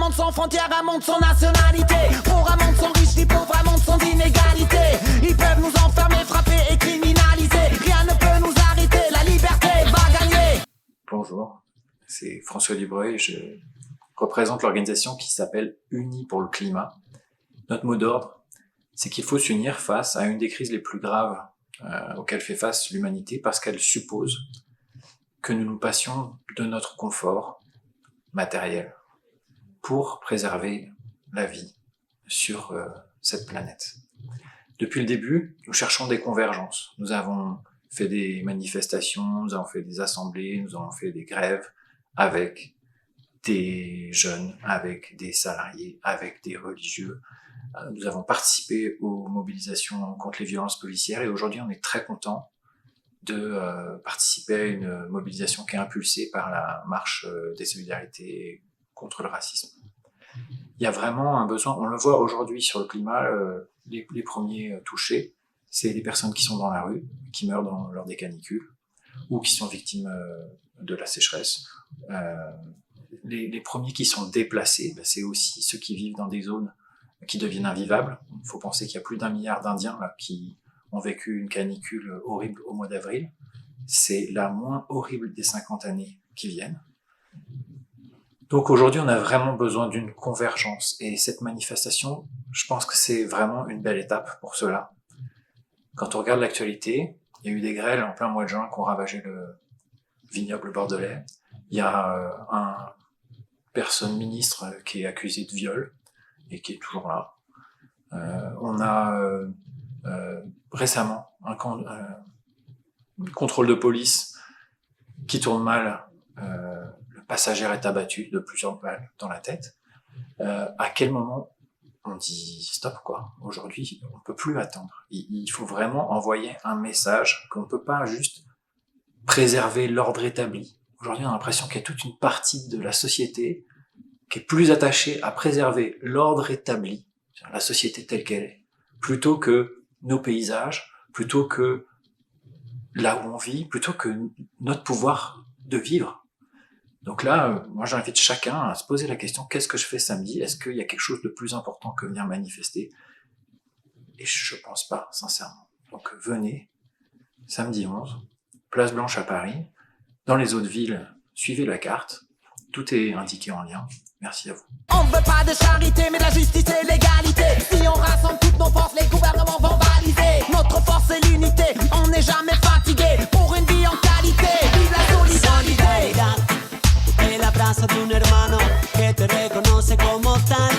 monde sans frontières, un monde sans nationalité. Pour un monde sans riches ni pauvres, un monde sans inégalité. Ils peuvent nous enfermer, frapper et criminaliser. Rien ne peut nous arrêter, la liberté va gagner. Bonjour, c'est François Dubreuil, je représente l'organisation qui s'appelle Unis pour le climat. Notre mot d'ordre, c'est qu'il faut s'unir face à une des crises les plus graves auxquelles fait face l'humanité, parce qu'elle suppose que nous nous passions de notre confort matériel pour préserver la vie sur cette planète. Depuis le début, nous cherchons des convergences. Nous avons fait des manifestations, nous avons fait des assemblées, nous avons fait des grèves avec des jeunes, avec des salariés, avec des religieux. Nous avons participé aux mobilisations contre les violences policières et aujourd'hui on est très content de participer à une mobilisation qui est impulsée par la marche des solidarités contre le racisme. Il y a vraiment un besoin, on le voit aujourd'hui sur le climat, les premiers touchés, c'est les personnes qui sont dans la rue, qui meurent lors des canicules, ou qui sont victimes de la sécheresse. Les premiers qui sont déplacés, c'est aussi ceux qui vivent dans des zones qui deviennent invivables. Il faut penser qu'il y a plus d'1 milliard d'Indiens là, qui ont vécu une canicule horrible au mois d'avril. C'est la moins horrible des 50 années qui viennent. Donc aujourd'hui, on a vraiment besoin d'une convergence. Et cette manifestation, je pense que c'est vraiment une belle étape pour cela. Quand on regarde l'actualité, il y a eu des grêles en plein mois de juin qui ont ravagé le vignoble bordelais. Il y a un personne ministre qui est accusé de viol et qui est toujours là. On a récemment un contrôle de police qui tourne mal. Le passager est abattu de plusieurs balles dans la tête. À quel moment on dit stop quoi? Aujourd'hui, on peut plus attendre. Il faut vraiment envoyer un message qu'on ne peut pas juste préserver l'ordre établi. Aujourd'hui, on a l'impression qu'il y a toute une partie de la société qui est plus attachée à préserver l'ordre établi, la société telle qu'elle est, plutôt que nos paysages, plutôt que là où on vit, plutôt que notre pouvoir de vivre. Donc là, moi j'invite chacun à se poser la question, qu'est-ce que je fais samedi? Est-ce qu'il y a quelque chose de plus important que venir manifester? Et je pense pas, sincèrement. Donc venez, samedi 11, Place Blanche à Paris. Dans les autres villes, suivez la carte. Tout est indiqué en lien. Merci à vous. On ne veut pas de charité, mais de la justice et l'égalité. Si on rassemble toutes nos forces, les gouvernements vont baliser. Notre force c'est l'unité, on n'est jamais fatigué. Pour une vie en qualité, vive la solidarité. El abrazo de un hermano que te reconoce como tal.